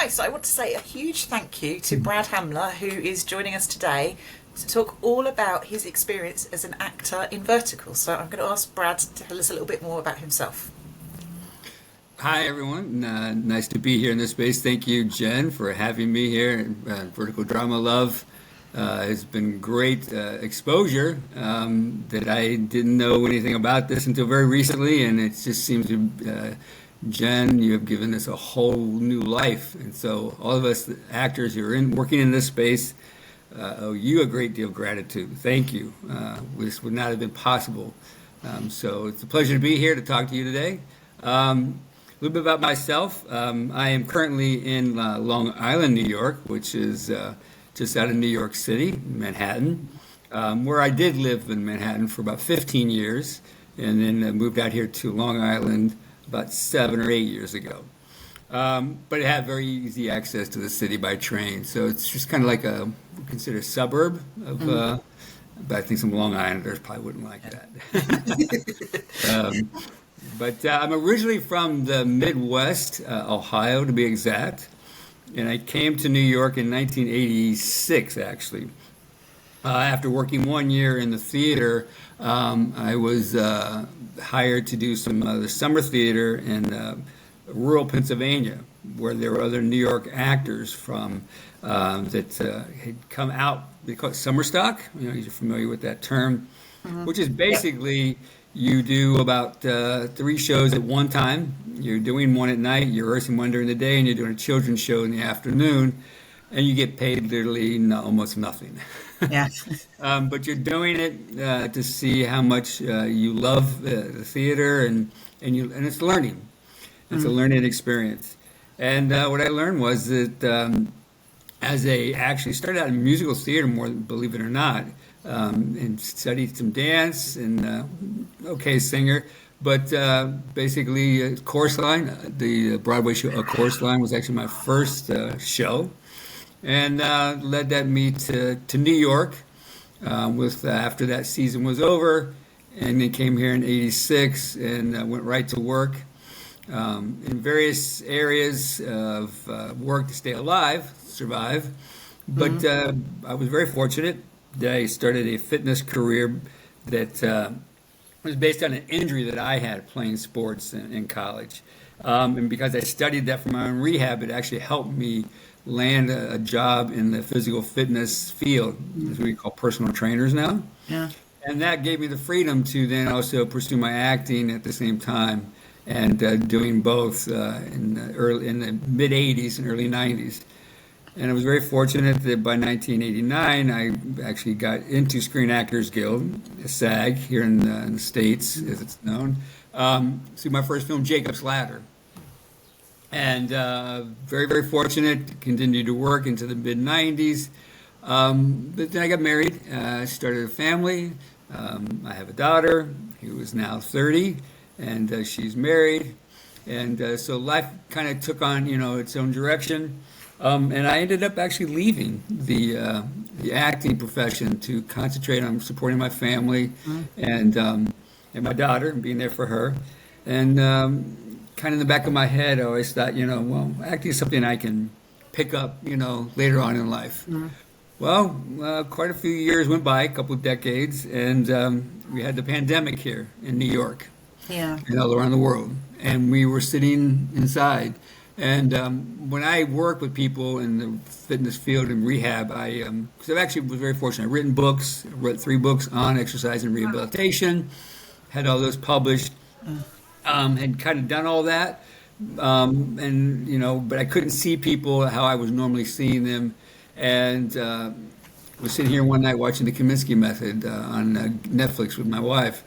most, I want to say a huge thank you to Brad Hamler, who is joining us today to talk all about his experience as an actor in Vertical. So I'm going to ask Brad to tell us a little bit more about himself. Hi, everyone. Nice to be here in this space. Thank you, Jen, for having me here. Vertical Drama Love has been great exposure that I didn't know anything about this until very recently, and it just seems to, Jen, you have given us a whole new life. And so all of us the actors who are working in this space owe you a great deal of gratitude. Thank you. This would not have been possible. So it's a pleasure to be here to talk to you today. A little bit about myself. I am currently in Long Island, New York, which is just out of New York City, Manhattan, where I did live in Manhattan for about 15 years, and then moved out here to Long Island about 7 or 8 years ago. But it had very easy access to the city by train, so it's just kind of like considered a suburb of. But I think some Long Islanders probably wouldn't like that. But I'm originally from the Midwest, Ohio to be exact, and I came to New York in 1986, actually. After working 1 year in the theater, I was hired to do some the summer theater in rural Pennsylvania, where there were other New York actors from that had come out. They call it summer stock. You know, you're familiar with that term, which is basically you do about 3 shows at one time. You're doing one at night, you're rehearsing one during the day, and you're doing a children's show in the afternoon, and you get paid literally almost nothing. Yeah. But you're doing it to see how much you love the theater, and it's learning. It's a learning experience. And what I learned was that actually started out in musical theater more, believe it or not, and studied some dance and okay singer, but basically chorus line. The Broadway show, A Chorus Line, was actually my first show, and led me to New York. After that season was over, and then came here in '86 and went right to work in various areas of work to stay alive, survive. But I was very fortunate. I started a fitness career that was based on an injury that I had playing sports in college. And because I studied that for my own rehab, it actually helped me land a job in the physical fitness field, as we call personal trainers now. Yeah. And that gave me the freedom to then also pursue my acting at the same time, and doing both in the mid 80s and early 90s. And I was very fortunate that by 1989, I actually got into Screen Actors Guild, SAG, here in the States, as it's known, through my first film, Jacob's Ladder. And very, very fortunate to continue to work into the mid-90s. But then I got married, started a family. I have a daughter who is now 30, and she's married. And so life kind of took on, its own direction. And I ended up actually leaving the acting profession to concentrate on supporting my family and my daughter, and being there for her. And kind of in the back of my head, I always thought, well, acting is something I can pick up, later on in life. Well, quite a few years went by, a couple of decades, and we had the pandemic here in New York, and all around the world, and we were sitting inside. And when I work with people in the fitness field and rehab, because I actually was very fortunate. I've written books, wrote 3 books on exercise and rehabilitation, had all those published, had kind of done all that, but I couldn't see people how I was normally seeing them. And was sitting here one night watching the Kaminsky Method on Netflix with my wife,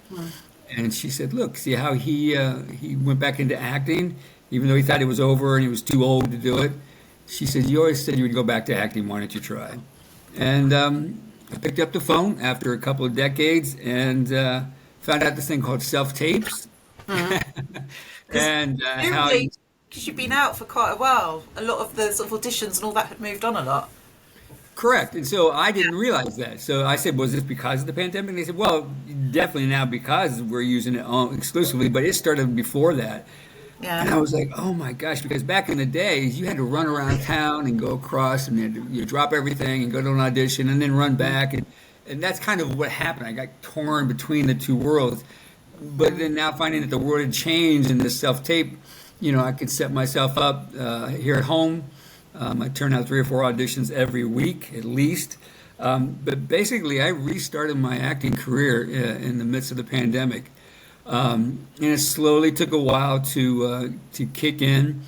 and she said, "Look, see how he went back into acting." Even though he thought it was over and he was too old to do it. She said, "You always said you would go back to acting. Why don't you try?" And I picked up the phone after a couple of decades and found out this thing called self-tapes. And because you've been out for quite a while, a lot of the sort of auditions and all that had moved on a lot. Correct. And so I didn't realize that. So I said, was this because of the pandemic? And they said, well, definitely now because we're using it exclusively, but it started before that. Yeah. And I was like, oh my gosh, because back in the days, you had to run around town and go across and you drop everything and go to an audition and then run back. And that's kind of what happened. I got torn between the two worlds. But then now finding that the world had changed and this self-tape, I could set myself up here at home. I turn out 3 or 4 auditions every week at least. But basically, I restarted my acting career in the midst of the pandemic. And it slowly took a while to kick in.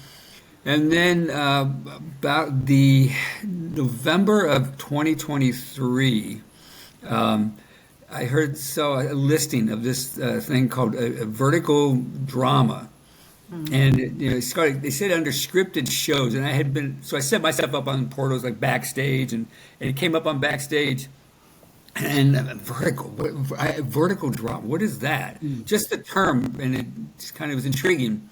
And then about the November of 2023, I saw a listing of this thing called a vertical drama. And they said under scripted shows, and I set myself up on portals like Backstage, and it came up on Backstage. And vertical drama, what is that? Just the term, and it just kind of was intriguing.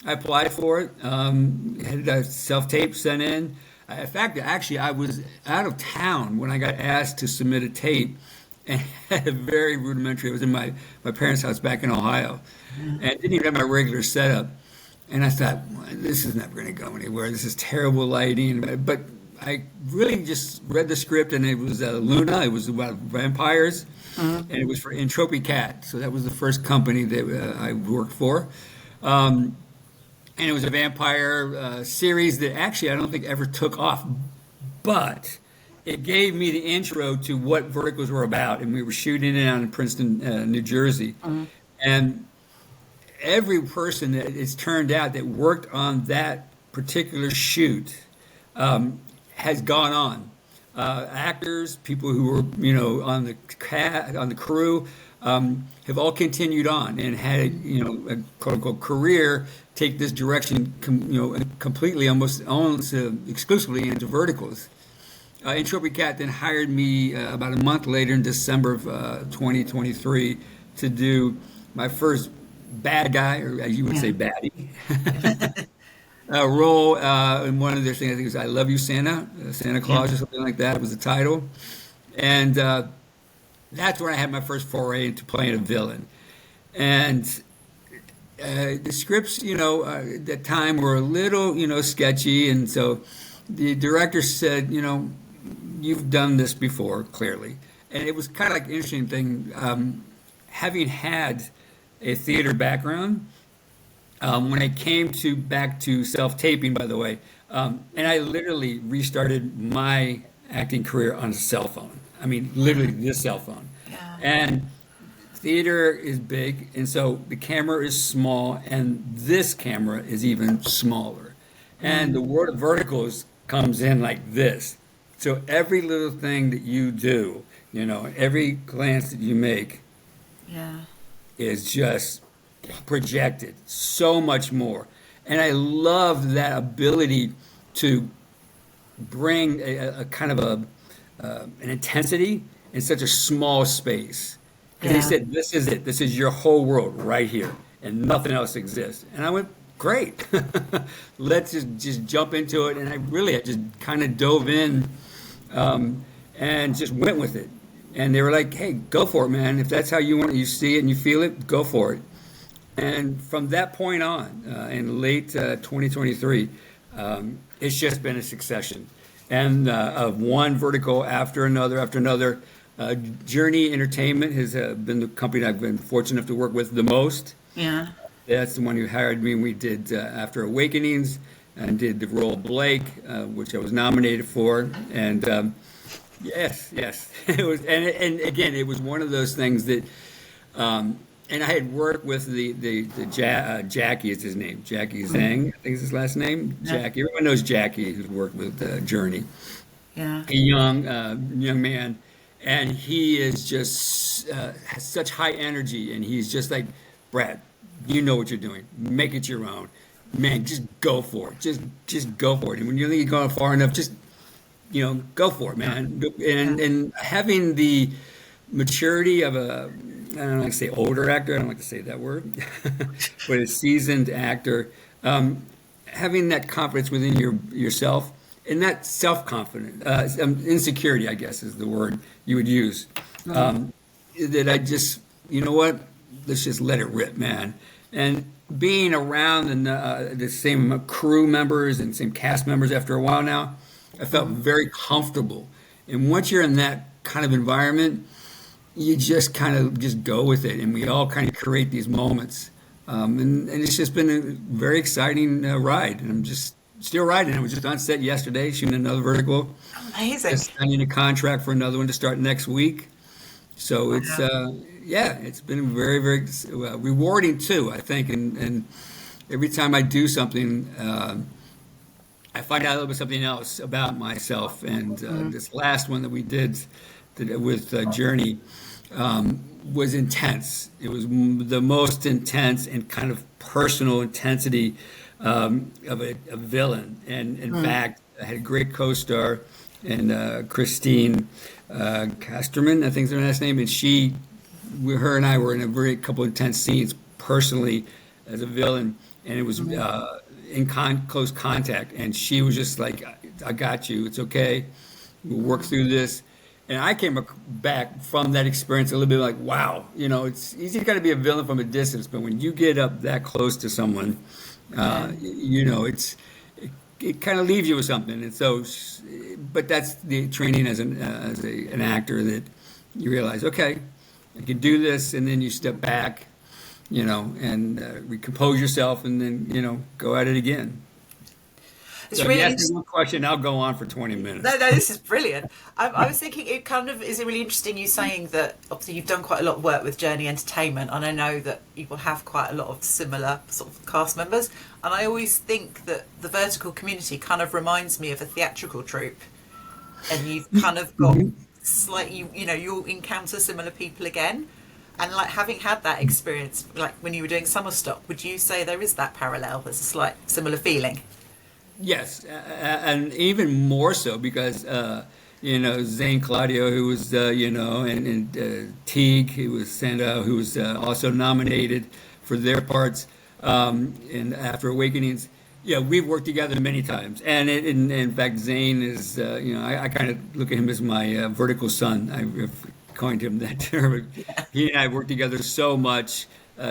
I applied for it, had a self-tape sent in. In fact, actually, I was out of town when I got asked to submit a tape, and had a very rudimentary. I was in my parents' house back in Ohio, and didn't even have my regular setup. And I thought, well, this is never going to go anywhere. This is terrible lighting. But I really just read the script, and it was Luna. It was about vampires, and it was for Entropy Cat. So that was the first company that I worked for. And it was a vampire series that actually I don't think ever took off. But it gave me the intro to what verticals were about. And we were shooting it out in Princeton, New Jersey. And every person that it's turned out that worked on that particular shoot has gone on. Actors, people who were on the crew, have all continued on and had a quote unquote career take this direction completely, almost exclusively into verticals. Entropy Cat then hired me about a month later in December of 2023 to do my first bad guy, or as you would say, baddie, role in one of their things. I think it was "I Love You, Santa," Santa Claus, or something like that was the title, and that's when I had my first foray into playing a villain. And the scripts, at that time were a little, sketchy, and so the director said, you've done this before, clearly. And it was kind of like an interesting thing, having had a theater background, when I came back to self-taping, by the way, and I literally restarted my acting career on a cell phone. I mean, literally this cell phone. Yeah. And theater is big, and so the camera is small, and this camera is even smaller. And the word of verticals comes in like this. So every little thing that you do, every glance that you make is just projected so much more. And I love that ability to bring a kind of an intensity in such a small space. Because they said, this is it. This is your whole world right here, and nothing else exists. And I went, great. Let's just jump into it. And I just kind of dove in and just went with it. And they were like, hey, go for it, man. If that's how you see it and you feel it, go for it. And from that point on, in late 2023, it's just been a succession. And of one vertical after another. Journey Entertainment has been the company I've been fortunate enough to work with the most. Yeah. That's the one who hired me. We did After Awakenings and did the role of Blake, which I was nominated for. And yes, it was. And again, it was one of those things that. And I had worked with Jackie is his name, Jackie Zhang, I think is his last name. Yeah. Jackie. Everyone knows Jackie, who's worked with Journey. Yeah. A young man. And he is just has such high energy, and he's just like, Brad, you know what you're doing. Make it your own. Man, just go for it. Just go for it. And when you think you're going far enough, just, go for it, man. And having the maturity of I don't like to say older actor. I don't like to say that word. But a seasoned actor, having that confidence within yourself. And that self-confidence, insecurity, I guess, is the word you would use. That I just, let's just let it rip, man. And being around the same crew members and same cast members after a while now, I felt very comfortable. And once you're in that kind of environment, you just kind of just go with it, and we all kind of create these moments. And it's just been a very exciting ride, and I'm just still riding. I was just on set yesterday shooting another vertical. Amazing. Just signing a contract for another one to start next week. So it's it's been very, very rewarding too, I think. And every time I do something, I find out a little bit something else about myself. And this last one that we did with Journey was intense. It was the most intense and kind of personal intensity of a villain. And in fact, I had a great co-star, and Christine Casterman, I think is her last name, and her and I were in a very couple intense scenes personally as a villain, and it was in close contact, and she was just like, "I got you. It's okay. We'll work through this." And I came back from that experience a little bit like, wow, it's easy to kind of be a villain from a distance, but when you get up that close to someone, it kind of leaves you with something. And so, but that's the training as an actor, that you realize, okay, I can do this, and then you step back, and recompose yourself, and then go at it again. It's so really if you ask me one question, I'll go on for 20 minutes. No, this is brilliant. I was thinking, it kind of is really interesting you saying that obviously you've done quite a lot of work with Journey Entertainment, and I know that you will have quite a lot of similar sort of cast members, and I always think that the vertical community kind of reminds me of a theatrical troupe, and you've kind of got slightly, you'll encounter similar people again. And like, having had that experience, like when you were doing Summer Stock, would you say there is that parallel? There's a slight similar feeling? Yes, and even more so because Zane Claudio, who was and Teague, who was Sando, who was also nominated for their parts in After Awakenings. Yeah, we've worked together many times, and in fact, Zane is I kind of look at him as my vertical son. I've coined him that term. He and I worked together so much.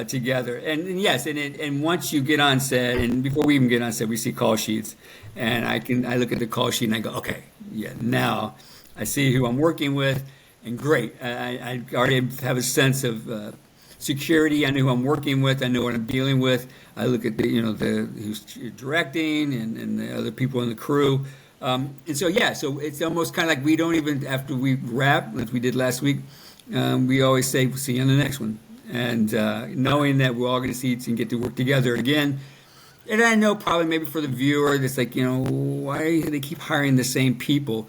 Together, and yes, and once you get on set, and before we even get on set, we see call sheets, and I look at the call sheet and I go, okay, yeah, now I see who I'm working with, and great, I already have a sense of security. I know who I'm working with. I know what I'm dealing with. I look at the who's directing and the other people in the crew, and so so it's almost kind of like we don't even, after we wrap, like we did last week, we always say, we'll see you on the next one. And knowing that we're all going to see it and get to work together again. And I know probably maybe for the viewer, it's like, why do they keep hiring the same people?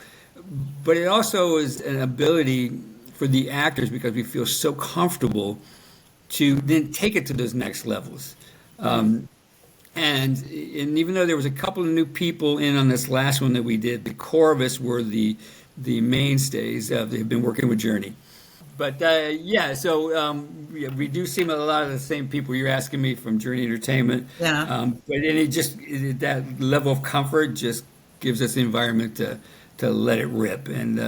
But it also is an ability for the actors, because we feel so comfortable to then take it to those next levels. And even though there was a couple of new people in on this last one that we did, the core of us were the mainstays. They've been working with Journey. But we do seem a lot of the same people you're asking me from Journey Entertainment. Yeah. But that level of comfort just gives us the environment to let it rip, and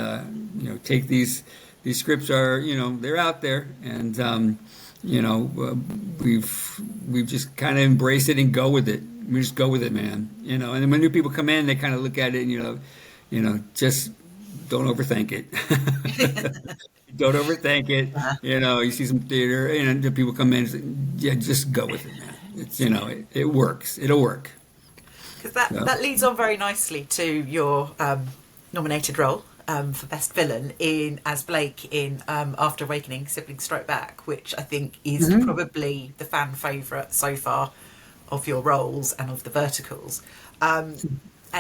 take these scripts are they're out there, and we've just kind of embraced it and go with it. We just go with it, man. And then when new people come in, they kind of look at it and just don't overthink it. Don't overthink it. You see some theater, and the people come in and say, yeah, just go with it, man. It's it works. It'll work. Because that leads on very nicely to your nominated role for Best Villain as Blake in After Awakening, Sibling Strike Back, which I think is probably the fan favourite so far of your roles and of the verticals. And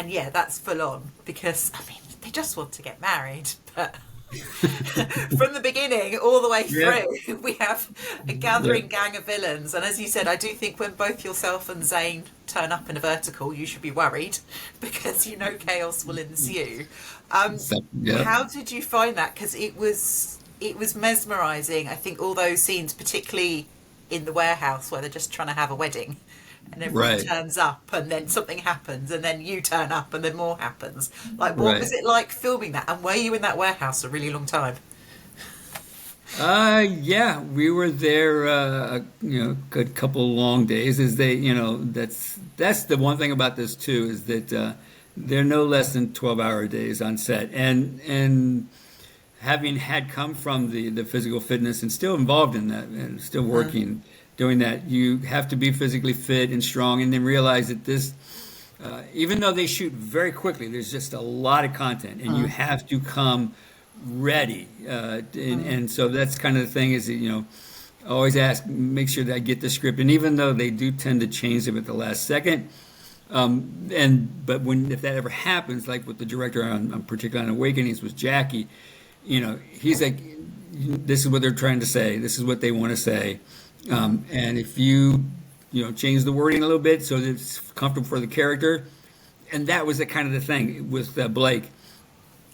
yeah, that's full on, because they just want to get married, but from the beginning all the way through, we have a gathering gang of villains. And as you said, I do think when both yourself and Zane turn up in a vertical, you should be worried, because chaos will ensue. How did you find that? Because it was mesmerising, I think, all those scenes, particularly in the warehouse where they're just trying to have a wedding. And everyone turns up, and then something happens, and then you turn up, and then more happens. Like, what was it like filming that? And were you in that warehouse a really long time? Yeah, we were there, a good couple long days. As they, that's the one thing about this too is that they're no less than 12-hour days on set, and having had come from the physical fitness and still involved in that and still working, doing that, you have to be physically fit and strong, and then realize that this, even though they shoot very quickly, there's just a lot of content, and you have to come ready. And so that's kind of the thing is that, always make sure that I get the script. And even though they do tend to change them at the last second, but if that ever happens, like with the director on particularly on Awakenings was Jackie, he's like, this is what they're trying to say. This is what they want to say. And if you change the wording a little bit so that it's comfortable for the character, and that was the kind of the thing with Blake.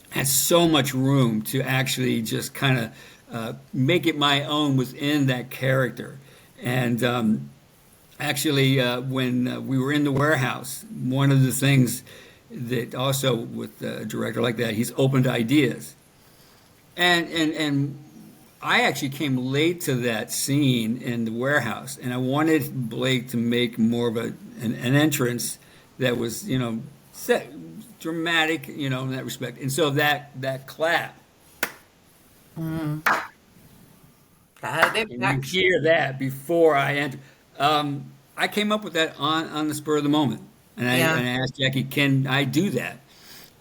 Has so much room to actually just kind of make it my own within that character. And actually, when we were in the warehouse, one of the things that also with a director like that, he's open to ideas. And I actually came late to that scene in the warehouse, and I wanted Blake to make more of an entrance that was, set. Dramatic, in that respect. And so that clap, and you hear that before I enter. I came up with that on the spur of the moment, and I asked Jackie, "Can I do that?"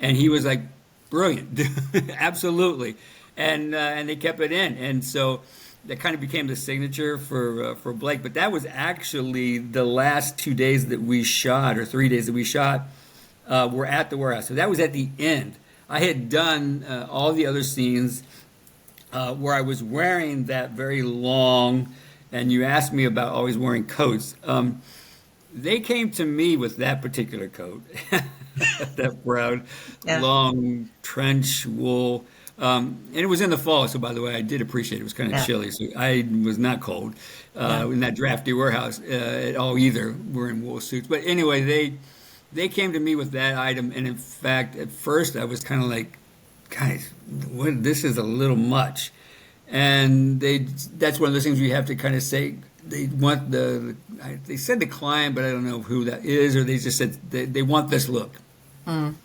And he was like, "Brilliant, absolutely." And they kept it in, and so that kind of became the signature for Blake. But that was actually the last 2 days that we shot, or 3 days that we shot. Were at the warehouse. So that was at the end. I had done all the other scenes where I was wearing that very long, and you asked me about always wearing coats. They came to me with that particular coat, that brown, long trench wool. And it was in the fall, so by the way, I did appreciate it. It was kind of chilly, so I was not cold in that drafty warehouse at all either, wearing wool suits. But anyway, they came to me with that item, and in fact, at first I was kind of like, guys, this is a little much. And that's one of those things you have to kind of say, they want they said the client, but I don't know who that is, or they just said they want this look. Fine.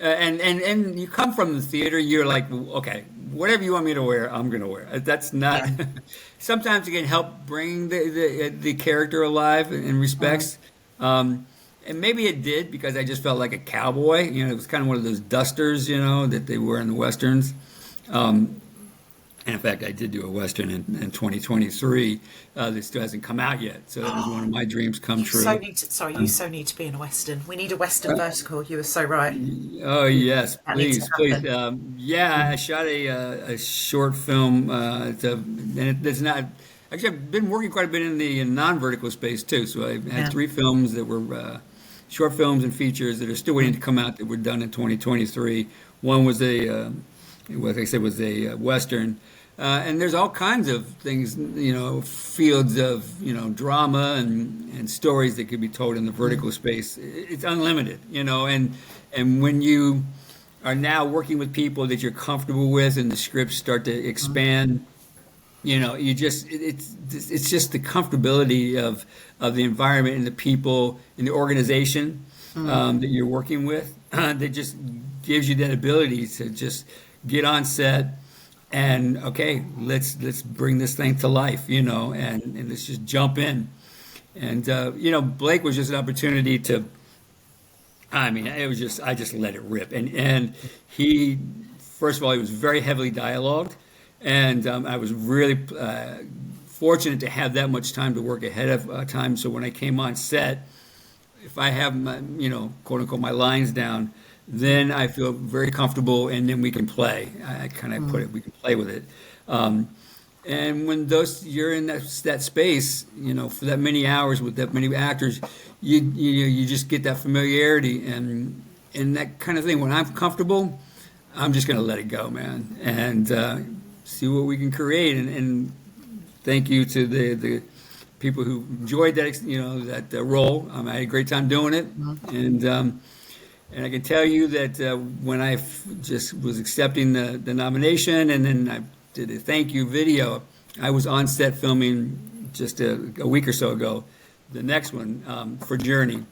And you come from the theater, you're like, okay, whatever you want me to wear, I'm going to wear. That's not, sometimes it can help bring the character alive in respects. And maybe it did because I just felt like a cowboy. It was kind of one of those dusters, that they wear in the Westerns. And in fact, I did do a Western in 2023 that still hasn't come out yet. So that was one of my dreams come true. You so need to be in a Western. We need a Western vertical. You were so right. Oh, yes. Please. I shot a short film. It's not... Actually, I've been working quite a bit in the non-vertical space, too. So I had 3 films that were... short films and features that are still waiting to come out that were done in 2023. One was what I said was a Western. And there's all kinds of things, fields of, drama and stories that could be told in the vertical space. It's unlimited, and when you are now working with people that you're comfortable with and the scripts start to expand, it's just the comfortability of the environment and the people in the organization that you're working with that just gives you that ability to just get on set and okay, let's bring this thing to life, and let's just jump in. And Blake was just an opportunity to. I mean, it was just I just let it rip, and he first of all he was very heavily dialogued. And I was really fortunate to have that much time to work ahead of time. So when I came on set, if I have my, quote unquote, my lines down, then I feel very comfortable, and then we can play. I kind of put it, we can play with it. And when you're in that space, for that many hours with that many actors, you just get that familiarity and that kind of thing. When I'm comfortable, I'm just going to let it go, man, and see what we can create. And thank you to the people who enjoyed that that role. I had a great time doing it, and I can tell you that when I just was accepting the nomination, and then I did a thank you video. I was on set filming just a week or so ago, the next one for Journey.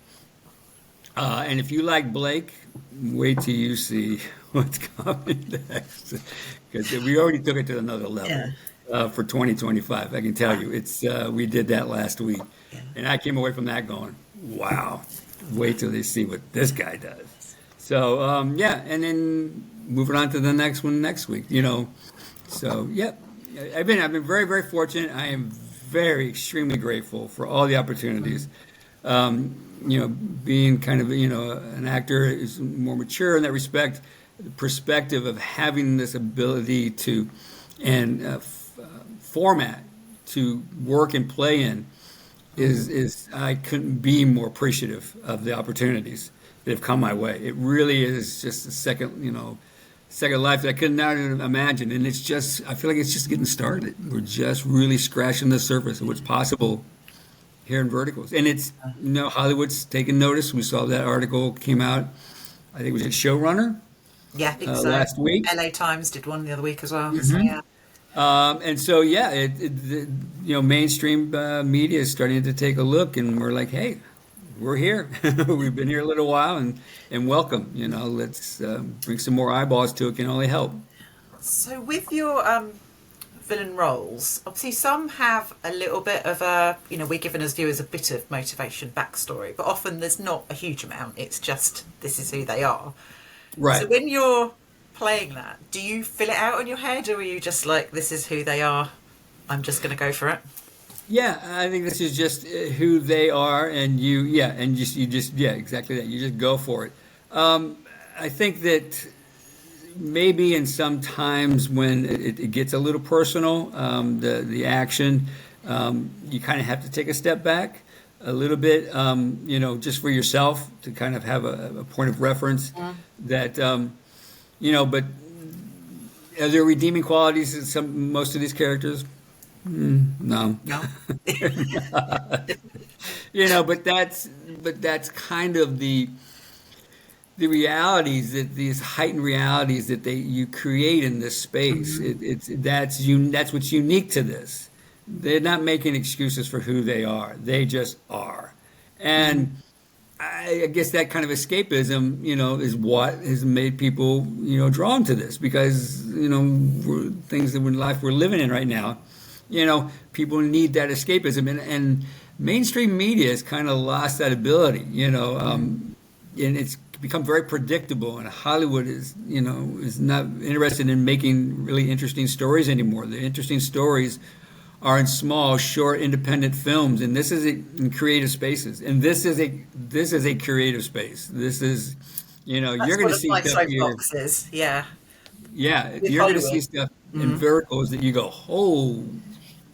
And if you like Blake, wait till you see what's coming next. Because we already took it to another level for 2025. I can tell you, we did that last week, and I came away from that going, "Wow!" Wait till they see what this guy does. So and then moving on to the next one next week. So I've been very, very fortunate. I am very extremely grateful for all the opportunities. Being kind of an actor is more mature in that respect. The perspective of having this ability to and format to work and play in is I couldn't be more appreciative of the opportunities that have come my way. It really is just a second life that I could not even imagine. And I feel like it's just getting started. We're just really scratching the surface of what's possible here in verticals. And it's, Hollywood's taking notice. We saw that article came out, I think it was at Showrunner. Yeah, I think so. Last week. LA Times did one the other week as well. Mm-hmm. So, yeah. And so, mainstream media is starting to take a look, and we're like, hey, we're here. We've been here a little while, and welcome. Let's bring some more eyeballs to it. Can only help. So with your villain roles, obviously some have a little bit of we're given as viewers a bit of motivation, backstory, but often there's not a huge amount. It's just, this is who they are. Right. So when you're playing that, do you fill it out in your head, or are you just like, this is who they are, I'm just going to go for it? Yeah, I think this is just who they are, and exactly that. You just go for it. I think that maybe in some times when it gets a little personal, the action, you kind of have to take a step back a little bit, just for yourself to kind of have a point of reference that, but are there redeeming qualities in most of these characters? No. But that's kind of the realities, that these heightened realities that you create in this space. That's what's unique to this. They're not making excuses for who they are. They just are. And I guess that kind of escapism, is what has made people, drawn to this, because, things that in life we're living in right now, people need that escapism, and mainstream media has kind of lost that ability, and it's become very predictable, and Hollywood is not interested in making really interesting stories anymore. The interesting stories are in small, short, independent films, and this is in creative spaces, and this is a creative space. This is, you're going to see stuff here. Boxes. Yeah, you're going to see stuff in verticals that you go, oh.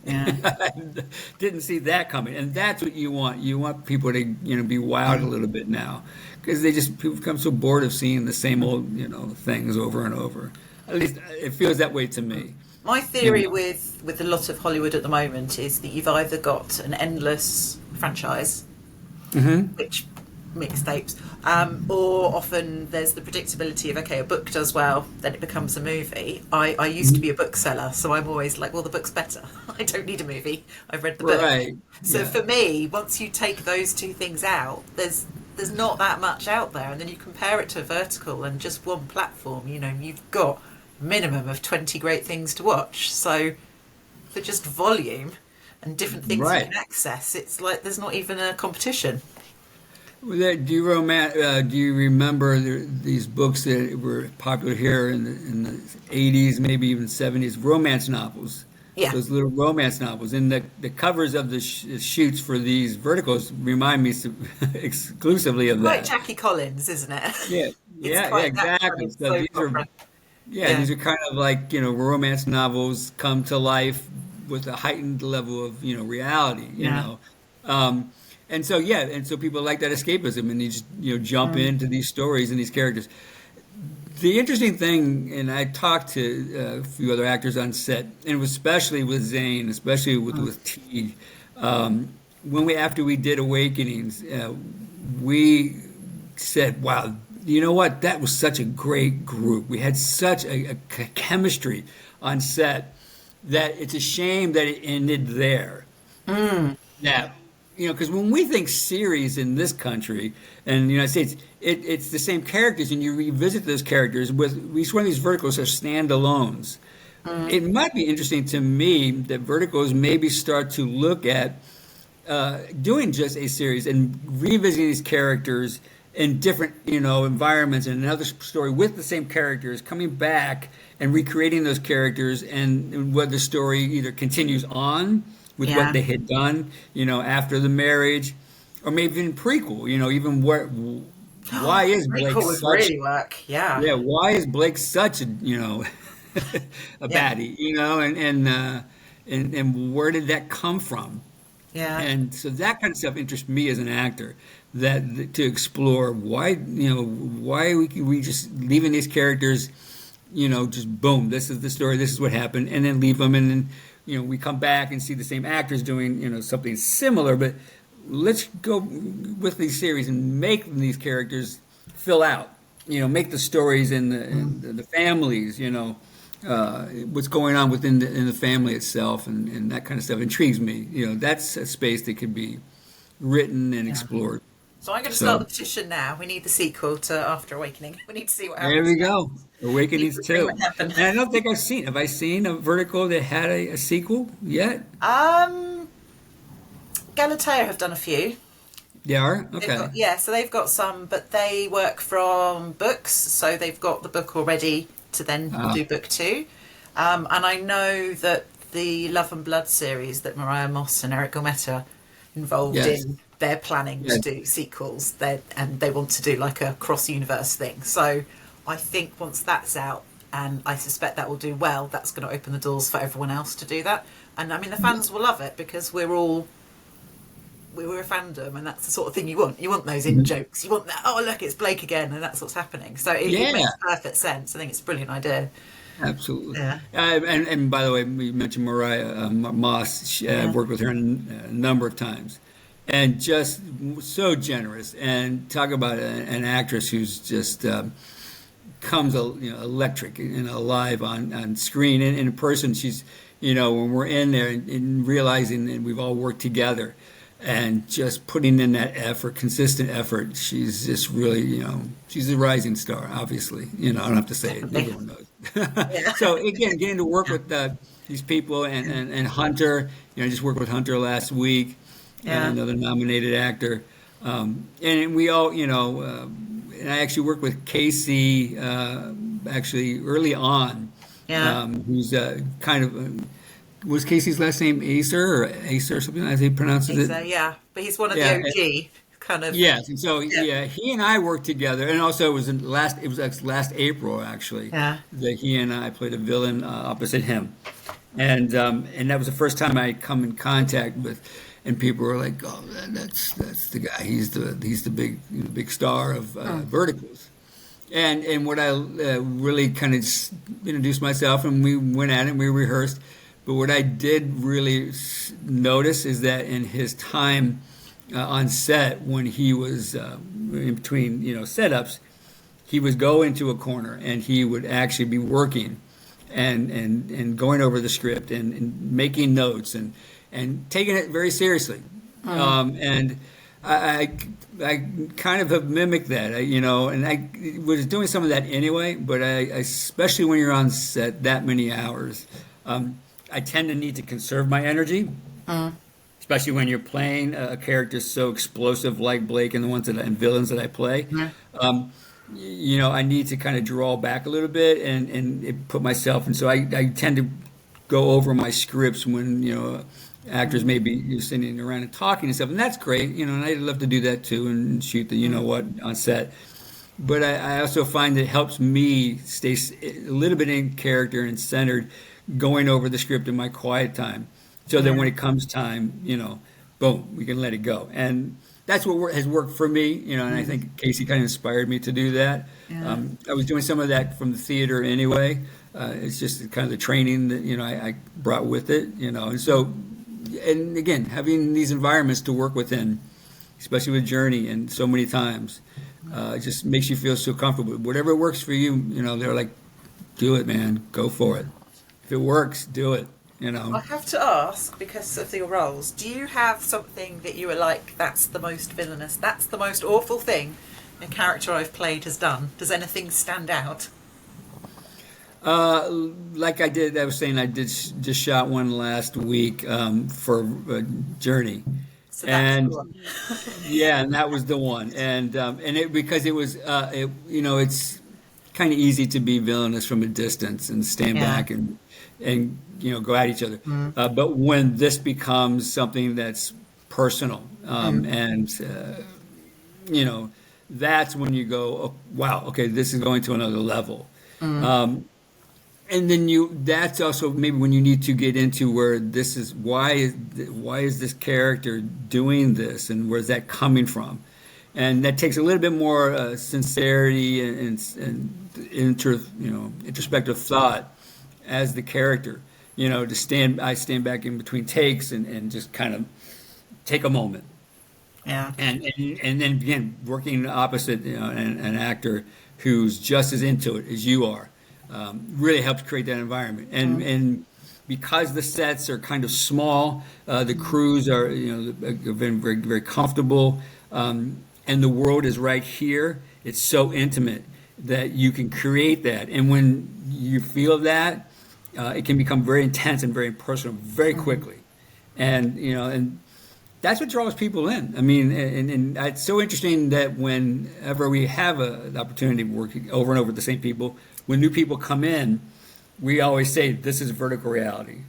Yeah. Didn't see that coming, and that's what you want. You want people to, be wowed a little bit now, because people become so bored of seeing the same old, things over and over. At least it feels that way to me. My theory with a lot of Hollywood at the moment is that you've either got an endless franchise, which mixtapes, or often there's the predictability of, okay, a book does well, then it becomes a movie. I used to be a bookseller, so I'm always like, well, the book's better. I don't need a movie. I've read the book. Right. So for me, once you take those two things out, there's not that much out there, and then you compare it to vertical and just one platform, you've got a minimum of 20 great things to watch. So for just volume and different things you can access, it's like there's not even a competition. Do you remember these books that were popular here in the 80s, maybe even 70s, romance novels? Yeah. Those little romance novels. And the covers of the shoots for these verticals remind me exclusively of that. Like Jackie Collins, isn't it? Yeah, exactly. So these are kind of like, romance novels come to life with a heightened level of, reality, you know. And so people like that escapism, and you just jump into these stories and these characters. The interesting thing, and I talked to a few other actors on set, and especially with Zane, especially with Teague, after we did Awakenings, we said, "Wow, you know what? That was such a great group. We had such a chemistry on set that it's a shame that it ended there. That, because when we think series in this country and the United States, it's the same characters, and you revisit those characters with each one of these verticals are standalones. It might be interesting to me that verticals maybe start to look at doing just a series and revisiting these characters in different, environments and another story with the same characters, coming back and recreating those characters, and whether the story either continues on with what they had done, after the marriage, or maybe even prequel, even why is Blake prequel would such, really work. Yeah. why is Blake such a, a baddie, and where did that come from? Yeah. And so that kind of stuff interests me as an actor, that to explore why we just leaving these characters, just boom, this is the story, this is what happened, and then leave them, and then we come back and see the same actors doing something similar, but let's go with these series and make these characters fill out, make the stories and the families, what's going on within the family itself, and that kind of stuff intrigues me. That's a space that could be written and explored. So I'm going to start the petition now. We need the sequel to After Awakening. We need to see what happens. There we go. Awakenings 2. And I don't think have I seen a vertical that had a sequel yet? Galatea have done a few. They are? Okay. So they've got some, but they work from books, so they've got the book already to then do book 2. And I know that the Love and Blood series that Mariah Moss and Eric Gometa involved in, they're planning to do sequels, and they want to do like a cross-universe thing. So I think once that's out, and I suspect that will do well, that's going to open the doors for everyone else to do that. And I mean, the fans will love it, because we're a fandom, and that's the sort of thing you want. You want those in jokes. You want that, oh, look, it's Blake again, and that's what's happening. So it makes perfect sense. I think it's a brilliant idea. Absolutely. Yeah. And by the way, we mentioned Mariah Moss. I've worked with her a number of times, and just so generous. And talk about an actress who's just comes electric and alive on screen, and in person. She's when we're in there and realizing that we've all worked together, and just putting in that effort, consistent effort. She's just really, she's a rising star, obviously. I don't have to say it. Everyone knows. So, again, getting to work with these people, and Hunter, I just worked with Hunter last week, another nominated actor. And we all, and I actually worked with Casey, actually early on, who's kind of... was Casey's last name Acer or something as he pronounces it? Yeah, but he's one of the OG kind of. Yes, and so he and I worked together, and also it was last April actually. Yeah. That he and I played a villain opposite him, and that was the first time I come in contact with, and people were like, "Oh, that's the guy. He's the big star of Verticals." And what I really kind of introduced myself, and we went at it, and we rehearsed. But what I did really notice is that in his time on set, when he was in between, setups, he would go into a corner and he would actually be working and going over the script and making notes and taking it very seriously. And I kind of have mimicked that, and I was doing some of that anyway. But I especially when you're on set that many hours. I tend to need to conserve my energy, especially when you're playing a character so explosive like Blake and the ones and villains that I play. I need to kind of draw back a little bit and put myself. And so I tend to go over my scripts when, actors may be sitting around and talking and stuff. And that's great, and I'd love to do that too and shoot the on set. But I also find that it helps me stay a little bit in character and centered, going over the script in my quiet time, so that when it comes time, boom, we can let it go. And that's what has worked for me, and I think Casey kind of inspired me to do that. I was doing some of that from the theater anyway. It's just kind of the training that, I brought with it, and so, and again, having these environments to work within, especially with Journey and so many times, it just makes you feel so comfortable. Whatever works for you, they're like, do it, man, go for it. If If it works, do it. I have to ask, because of your roles, do you have something that you were like, that's the most villainous, that's the most awful thing a character I've played has done? Does anything stand out? Like I was saying, I just shot one last week for Journey, So that's the and one. yeah, and that was the one, and it because it was it's kind of easy to be villainous from a distance and stand Yeah. back and go at each other, but when this becomes something that's personal, and that's when you go, oh, wow, okay, this is going to another level. And then that's also maybe when you need to get into where this is, why is this character doing this, and where's that coming from? And that takes a little bit more sincerity and introspective thought as the character, I stand back in between takes and just kind of take a moment. Yeah. And then again, working opposite, an actor who's just as into it as you are, really helps create that environment. And because the sets are kind of small, the crews are very very, very comfortable, and the world is right here. It's so intimate that you can create that, and when you feel that, it can become very intense and very personal very quickly, and that's what draws people in. I mean, and it's so interesting that whenever we have the opportunity of working over and over with the same people, when new people come in, we always say, this is vertical reality.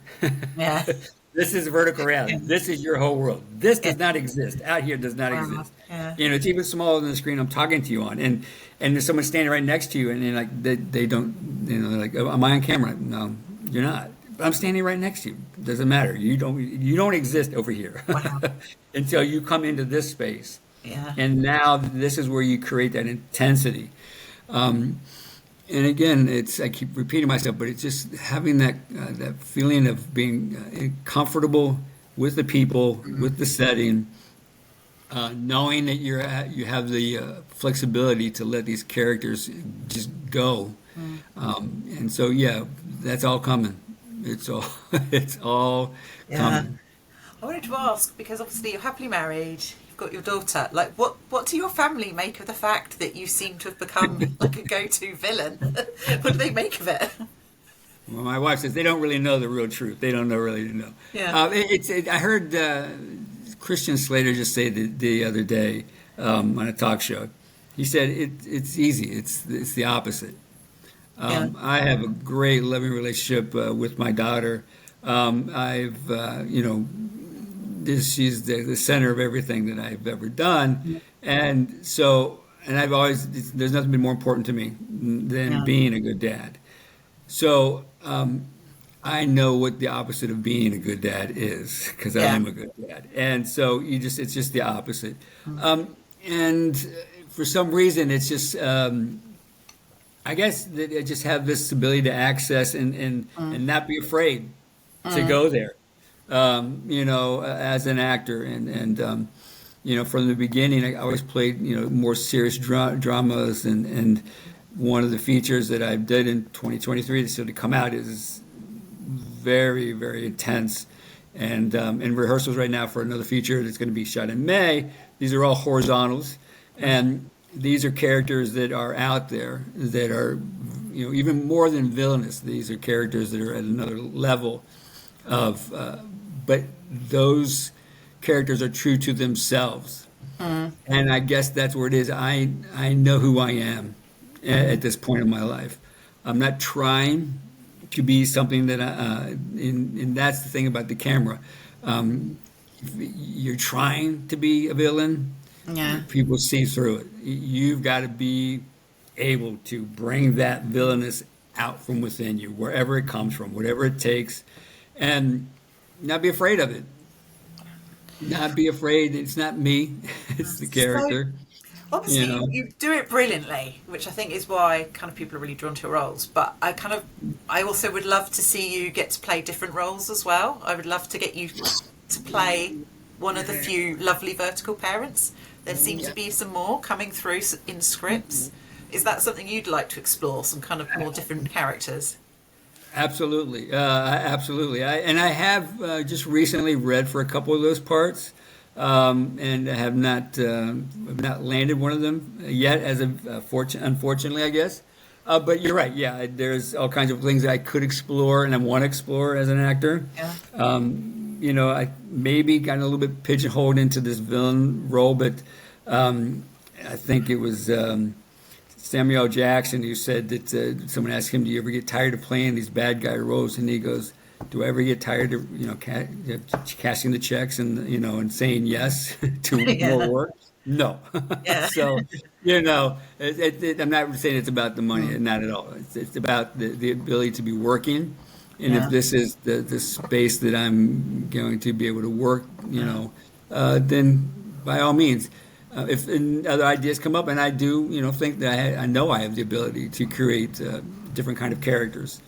Yeah. This is vertical reality. This is your whole world. This does not exist. Out here does not exist. Yeah. It's even smaller than the screen I'm talking to you on. And there's someone standing right next to you, and like they don't, they're like, oh, am I on camera? No, you're not. But I'm standing right next to you. Doesn't matter. You don't exist over here Wow. until you come into this space. Yeah. And now this is where you create that intensity. And again, I keep repeating myself, but it's just having that feeling of being comfortable with the people, with the setting, knowing that you have the flexibility to let these characters just go. And so, yeah, that's all coming. It's all Yeah. coming. I wanted to ask, because obviously you're happily married, you've got your daughter. Like, what do your family make of the fact that you seem to have become like a go-to villain? What do they make of it? Well, my wife says they don't really know the real truth. They don't really know. Yeah. I heard Christian Slater just say the other day on a talk show. He said it's easy. It's the opposite. Yeah. I have a great loving relationship with my daughter. She's the center of everything that I've ever done, and I've always, there's nothing been more important to me than being a good dad. So I know what the opposite of being a good dad is, because I am a good dad, and so it's just the opposite. And for some reason, it's just I guess that I just have this ability to access and not be afraid to go there. As an actor, and from the beginning, I always played more serious dramas, and one of the features that I did in 2023 so to come out is very, very intense, and in rehearsals right now for another feature that's going to be shot in May. These are all horizontals, and these are characters that are out there that are even more than villainous. These are characters that are at another level of but those characters are true to themselves, and I guess that's where it is. I know who I am at this point in my life. I'm not trying to be something that and that's the thing about the camera. If you're trying to be a villain, people see through it. You've got to be able to bring that villainous out from within you, wherever it comes from, whatever it takes, and not be afraid of it. Not be afraid. It's not me. It's the character. So, obviously, you do it brilliantly, which I think is why kind of people are really drawn to your roles. But I also would love to see you get to play different roles as well. I would love to get you to play one of the few lovely vertical parents. There seem to be some more coming through in scripts. Is that something you'd like to explore? Some kind of more different characters? Absolutely, absolutely. I have just recently read for a couple of those parts, and have not landed one of them yet. As of unfortunately, I guess. But you're right. Yeah, there's all kinds of things that I could explore and I want to explore as an actor. Yeah. I maybe got a little bit pigeonholed into this villain role, but I think it was Samuel L. Jackson who said that someone asked him, "Do you ever get tired of playing these bad guy roles?" And he goes, "Do I ever get tired of casting the checks and and saying yes to Yeah. more work?" No. Yeah. So I'm not saying it's about the money, not at all. It's about the ability to be working. And Yeah. if this is the space that I'm going to be able to work, then by all means, if other ideas come up, and I do, think that I know I have the ability to create different kind of characters.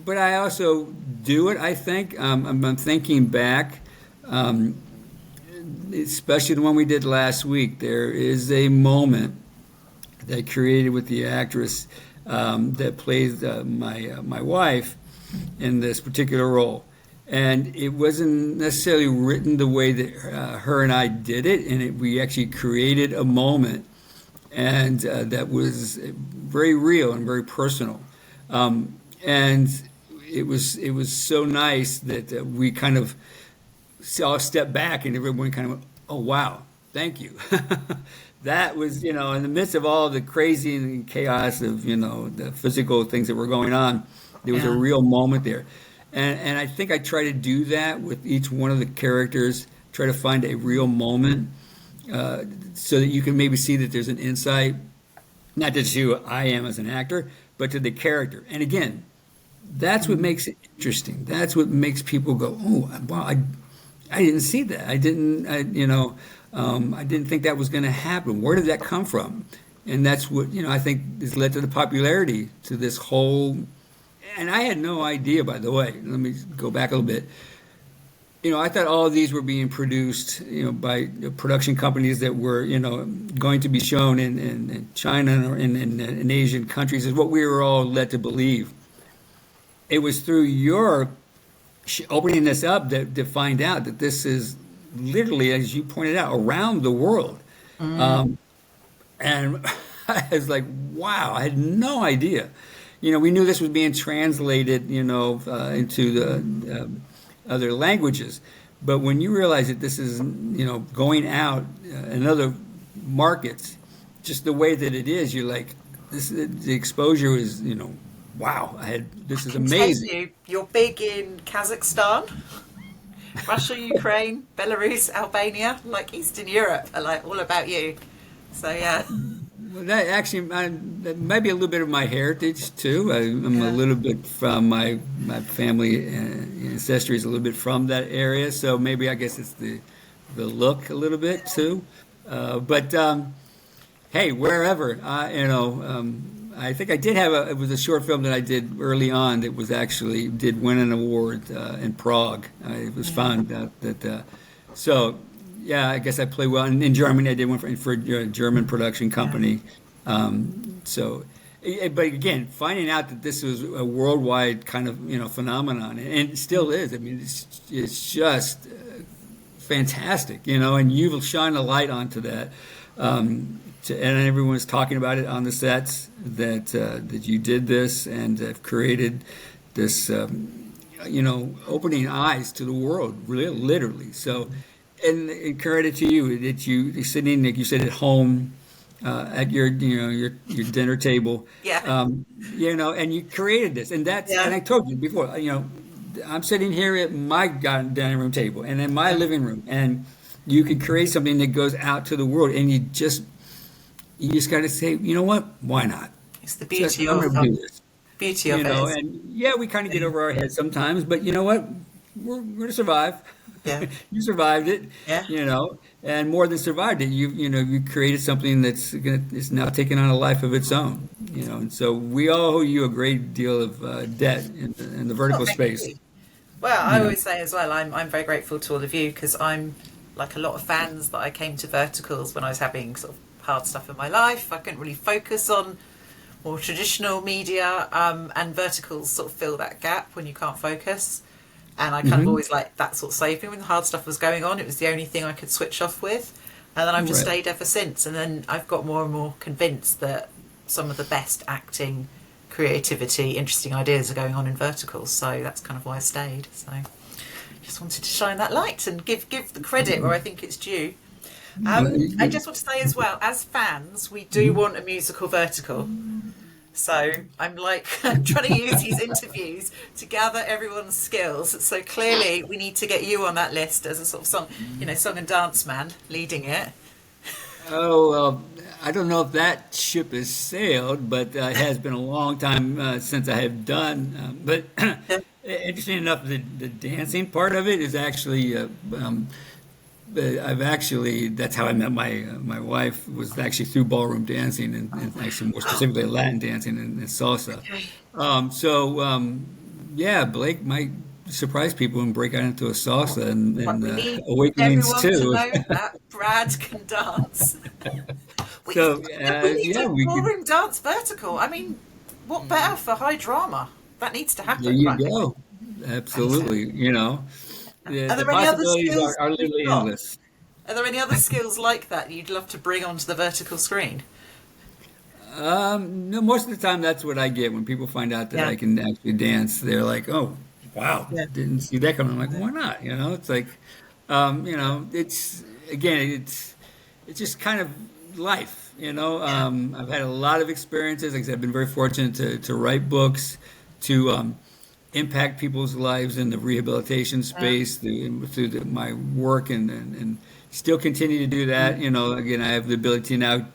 But I also do it. I think I'm thinking back, especially the one we did last week. There is a moment that I created with the actress that plays my wife in this particular role. And it wasn't necessarily written the way that her and I did it, and we actually created a moment, and that was very real and very personal. And it was so nice that we kind of all stepped back, and everyone kind of went, "Oh wow, thank you." That was, in the midst of all the crazy and chaos of, the physical things that were going on, there was a Yeah. real moment there. And I think I try to do that with each one of the characters, try to find a real moment so that you can maybe see that there's an insight, not just who I am as an actor, but to the character. And again, that's what makes it interesting. That's what makes people go, "Oh, wow, I didn't see that. I didn't think that was going to happen. Where did that come from?" And that's what, I think has led to the popularity to this whole. And I had no idea, by the way. Let me go back a little bit. I thought all of these were being produced, by production companies that were, going to be shown in China or in Asian countries, is what we were all led to believe. It was through your opening this up to find out that this is literally, as you pointed out, around the world. And I was like, wow, I had no idea. We knew this was being translated, into the other languages. But when you realize that this is, going out in other markets, just the way that it is, you're like, the exposure is, wow, this is amazing. You're big in Kazakhstan, Russia, Ukraine, Belarus, Albania, like Eastern Europe, are like all about you. So yeah. Well, that actually that might be a little bit of my heritage too. I'm a little bit from my family ancestry is a little bit from that area, so maybe I guess it's the look a little bit too. But hey, wherever I think I did have it was a short film that I did early on that was actually did win an award in Prague. It was found that so. Yeah, I guess I play well. In Germany, I did one for a German production company. But again, finding out that this was a worldwide kind of phenomenon, and it still is. I mean, it's just fantastic, and you've shined a light onto that. And everyone's talking about it on the sets that you did this and have created this, opening eyes to the world, really, literally. So. And credit to you that you're sitting, like you said, at home at your dinner table, and you created this, and and I told you before, I'm sitting here at my dining room table and in my living room, and you can create something that goes out to the world, and you just got to say, you know what, why not? It's the beauty I'm of gonna do this. Beauty of it. And we kind of get over our heads sometimes, but you know what, we're gonna survive. Yeah. You survived it, Yeah. and more than survived it, you created something that's is now taking on a life of its own, and so we all owe you a great deal of debt in the vertical space. You. Well, I always say as well, I'm very grateful to all of you because I'm like a lot of fans that I came to Verticals when I was having sort of hard stuff in my life. I couldn't really focus on more traditional media, and verticals sort of fill that gap when you can't focus. And I kind of always like that sort of saved me when the hard stuff was going on. It was the only thing I could switch off with. And then I've just Right. stayed ever since. And then I've got more and more convinced that some of the best acting, creativity, interesting ideas are going on in verticals. So that's kind of why I stayed. So just wanted to shine that light and give the credit where I think it's due. I just want to say as well, as fans, we do want a musical vertical. So I'm like trying to use these interviews to gather everyone's skills. So clearly we need to get you on that list as a sort of song and dance man leading it. Oh, well, I don't know if that ship has sailed, but it has been a long time since I have done. But interesting enough, the dancing part of it is actually, that's how I met my wife, was actually through ballroom dancing, and actually more specifically Latin dancing and salsa. Okay. Yeah, Blake might surprise people and break out into a salsa But and we need awakenings everyone to too. know that Brad can dance. So We need yeah, a we could. ballroom dance vertical. I mean, what better for high drama? That needs to There happen, you right? go. Amazing. Absolutely. Are The there any other possibilities skills are you've literally got? endless. Are there any other skills like that you'd love to bring onto the vertical screen? No, most of the time that's what I get when people find out that Yeah. I can actually dance. They're like, "Oh, wow, Yeah. didn't see that coming." I'm like, "Why not?" It's like, it's again, it's just kind of life. Yeah. I've had a lot of experiences. Like I said, I've been very fortunate to write books, to impact people's lives in the rehabilitation Yeah. space through my work, and still continue to do that. Again, I have the ability now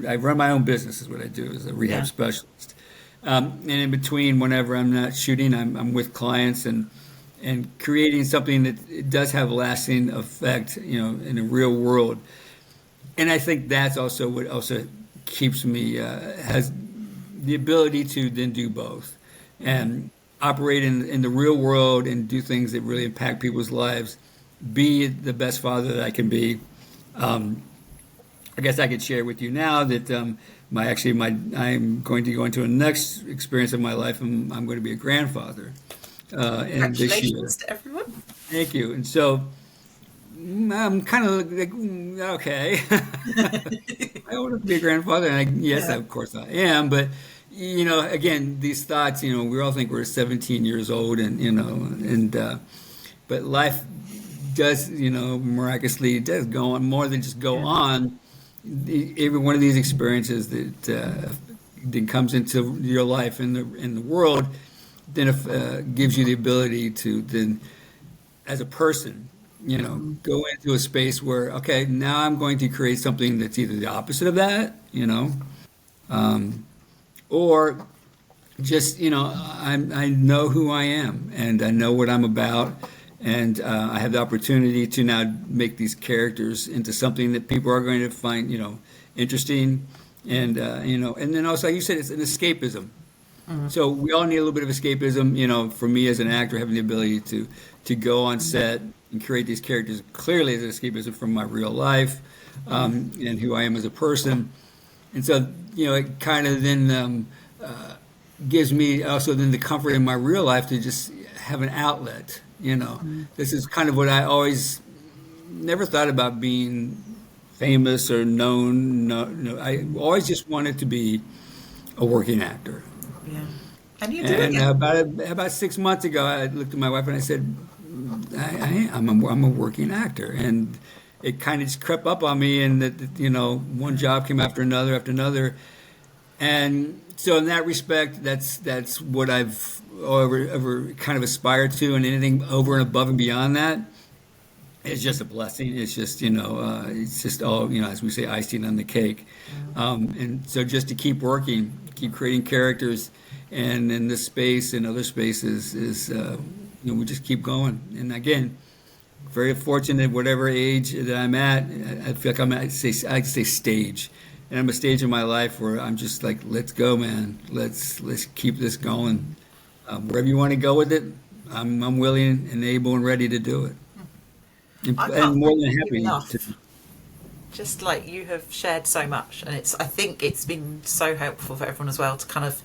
I run my own business is what I do as a rehab Yeah. specialist. And in between, whenever I'm not shooting, I'm with clients and creating something that it does have lasting effect, in the real world. And I think that's also what also keeps me has the ability to then do both and operate in the real world and do things that really impact people's lives. Be the best father that I can be. I guess I could share with you now that I'm going to go into a next experience of my life, and I'm going to be a grandfather in this year. Congratulations to everyone. Thank you. And so I'm kind of like, okay, I want to be a grandfather, and yes, Yeah. of course I am. But again, these thoughts, we all think we're 17 years old, but life does, miraculously, it does go on more than just go Yeah. on. Every one of these experiences that comes into your life in the world, then gives you the ability to then, as a person, go into a space where, okay, now I'm going to create something that's either the opposite of that, or just, I know who I am and I know what I'm about. And I have the opportunity to now make these characters into something that people are going to find, interesting. And then also, like you said, it's an escapism. So we all need a little bit of escapism. For me as an actor, having the ability to go on set and create these characters clearly as an escapism from my real life, and who I am as a person. And so, it kind of then gives me also then the comfort in my real life to just have an outlet. This is kind of what I always never thought about being famous or known. No, I always just wanted to be a working actor. Yeah. And you're doing And it. about 6 months ago, I looked at my wife and I said, I'm a working actor. And it kind of just crept up on me, and that, one job came after another. And so in that respect, that's what I've ever kind of aspired to, and anything over and above and beyond that is just a blessing. It's just, it's just all, as we say, icing on the cake. And so just to keep working, keep creating characters, and in this space and other spaces we just keep going. And again, very fortunate, whatever age that I'm at, I feel like I say stage. And I'm a stage in my life where I'm just like, let's go, man. Let's keep this going. Wherever you want to go with it, I'm willing and able and ready to do it. I And can't more thank than you happy to. enough. just like you have shared so much, and I think it's been so helpful for everyone as well to kind of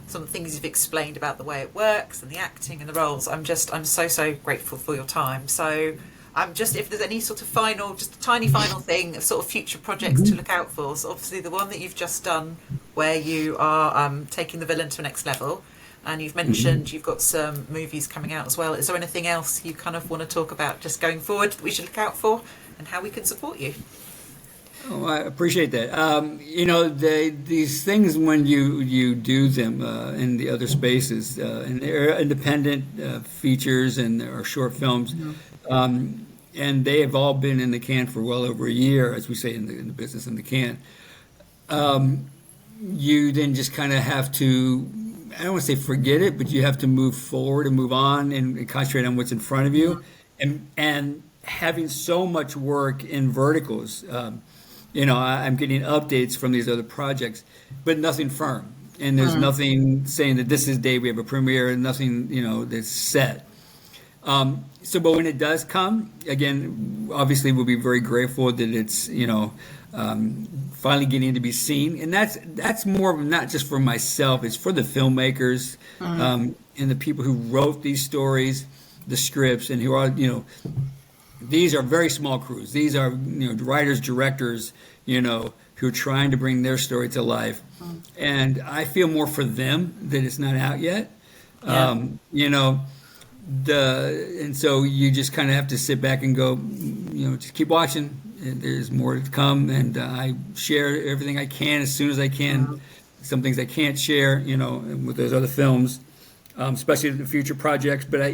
some of the things you've explained about the way it works and the acting and the roles. I'm so grateful for your time. So if there's any sort of just a tiny final thing of sort of future projects to look out for. So obviously the one that you've just done where you are taking the villain to a next level, and you've mentioned you've got some movies coming out as well. Is there anything else you kind of want to talk about just going forward that we should look out for, and how we can support you? Oh, I appreciate that. These things, when you do them in the other spaces, and they're independent features and or short films, and they have all been in the can for well over a year, as we say in the business, in the can. You then just kind of have to, I don't want to say forget it, but you have to move forward and move on and concentrate on what's in front of you. And having so much work in verticals, I'm getting updates from these other projects, but nothing firm. And there's nothing saying that this is the day we have a premiere, and nothing, that's set. But when it does come, again, obviously we'll be very grateful that it's, finally getting to be seen. And that's more of not just for myself, it's for the filmmakers, and the people who wrote these stories, the scripts, and who are, these are very small crews. These are, writers, directors, who are trying to bring their story to life. And I feel more for them that it's not out yet. Yeah. And so you just kind of have to sit back and go, just keep watching. And there's more to come. And I share everything I can as soon as I can. Some things I can't share, with those other films, especially the future projects. But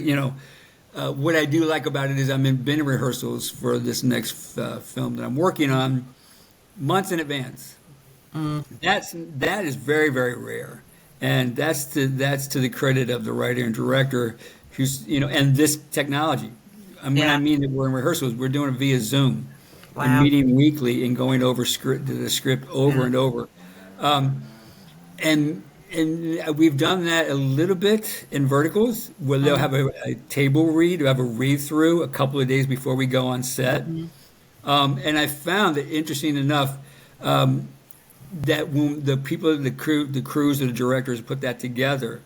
what I do like about it is been in rehearsals for this next film that I'm working on months in advance. That is very, very rare, and that's to the credit of the writer and director, who's and this technology. I mean that we're in rehearsals. We're doing it via Zoom, and meeting weekly and going over the script over and over, and we've done that a little bit in verticals, where they'll have a table read, or have a read through a couple of days before we go on set. And I found that, interesting enough, that when the people, the crews, or the directors put that together,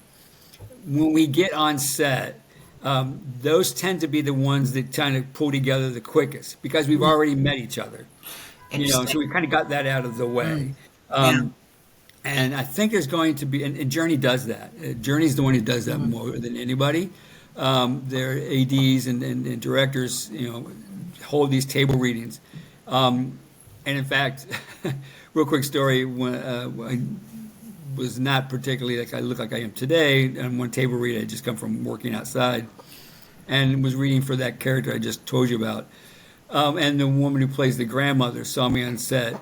when we get on set, those tend to be the ones that kind of pull together the quickest, because we've already met each other. So we kind of got that out of the way. And I think there's going to be, and Journey does that. Journey's the one who does that more than anybody. Their ADs and directors, hold these table readings. And in fact, real quick story, when I was not particularly like I look like I am today, on one table read, I had just come from working outside, and was reading for that character I just told you about. And the woman who plays the grandmother saw me on set,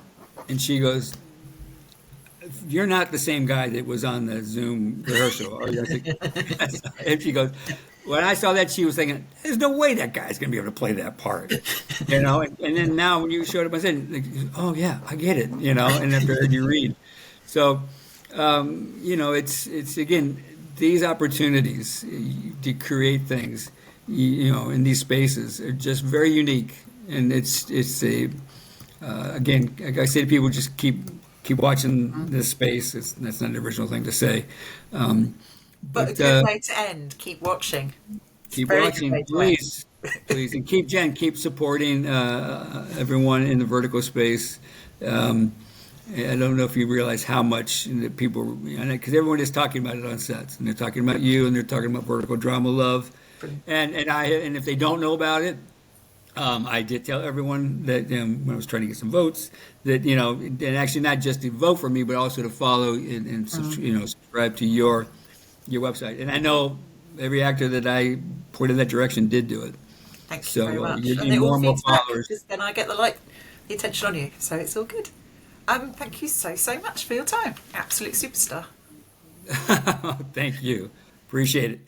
and she goes, "You're not the same guy that was on the Zoom rehearsal." And she goes, when I saw that, she was thinking, "There's no way that guy's going to be able to play that part," And then now, when you showed up, I said, "Oh yeah, I get it," And after I heard you read, so it's again, these opportunities to create things, in these spaces are just very unique, and it's a again, like I say to people, just keep watching this space. That's not an original thing to say. But a good way to end. Keep watching. Keep watching, please. Please. And keep supporting everyone in the vertical space. I don't know if you realize how much that people, because everyone is talking about it on sets, and they're talking about you, and they're talking about vertical drama love. And if they don't know about it, I did tell everyone that when I was trying to get some votes, that and actually not just to vote for me, but also to follow and subscribe to your website. And I know every actor that I put in that direction did do it. Thank you very much. You're getting more and more followers. Then I get the attention on you, so it's all good. Thank you so much for your time. Absolute superstar. Thank you. Appreciate it.